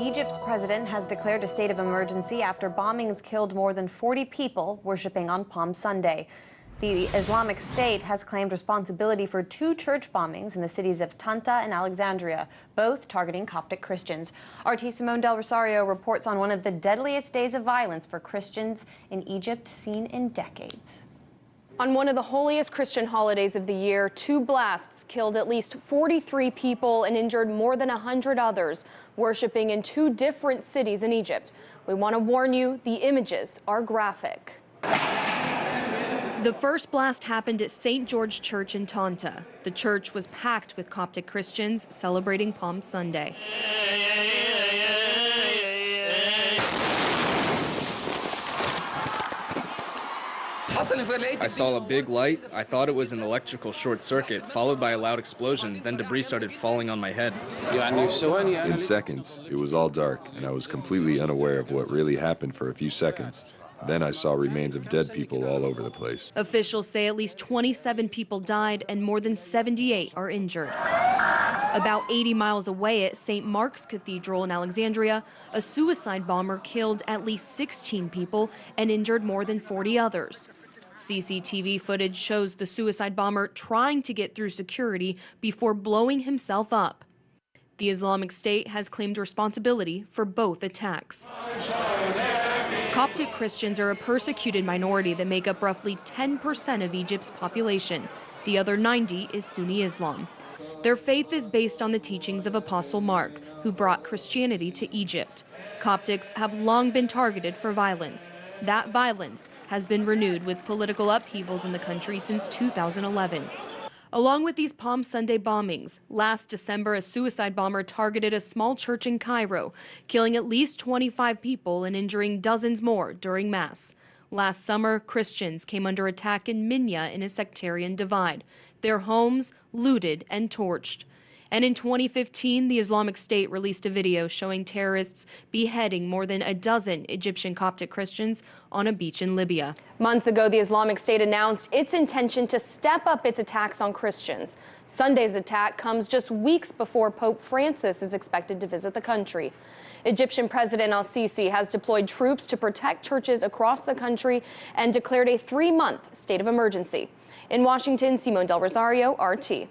Egypt's president has declared a state of emergency after bombings killed more than 40 people worshiping on Palm Sunday. The Islamic State has claimed responsibility for 2 church bombings in the cities of Tanta and Alexandria, both targeting Coptic Christians. RT Simone del Rosario reports on one of the deadliest days of violence for Christians in Egypt seen in decades. On one of the holiest Christian holidays of the year, 2 blasts killed at least 43 people and injured more than 100 others, worshiping in 2 different cities in Egypt. We want to warn you, the images are graphic. The first blast happened at St. George Church in Tanta. The church was packed with Coptic Christians celebrating Palm Sunday. I saw a big light. I thought it was an electrical short circuit, followed by a loud explosion. Then debris started falling on my head. In seconds, it was all dark, and I was completely unaware of what really happened for a few seconds. Then I saw remains of dead people all over the place. Officials say at least 27 people died and more than 78 are injured. About 80 miles away at St. Mark's Cathedral in Alexandria, a suicide bomber killed at least 16 people and injured more than 40 others. CCTV footage shows the suicide bomber trying to get through security before blowing himself up. The Islamic State has claimed responsibility for both attacks. Coptic Christians are a persecuted minority that make up roughly 10% of Egypt's population. The other 90% is Sunni Islam. Their faith is based on the teachings of Apostle Mark, who brought Christianity to Egypt. Coptics have long been targeted for violence. That violence has been renewed with political upheavals in the country since 2011. Along with these Palm Sunday bombings, last December a suicide bomber targeted a small church in Cairo, killing at least 25 people and injuring dozens more during Mass. Last summer, Christians came under attack in Minya in a sectarian divide, their homes looted and torched. And in 2015, the Islamic State released a video showing terrorists beheading more than a dozen Egyptian Coptic Christians on a beach in Libya. Months ago, the Islamic State announced its intention to step up its attacks on Christians. Sunday's attack comes just weeks before Pope Francis is expected to visit the country. Egyptian President al-Sisi has deployed troops to protect churches across the country and declared a 3-month state of emergency. In Washington, Simone del Rosario, RT.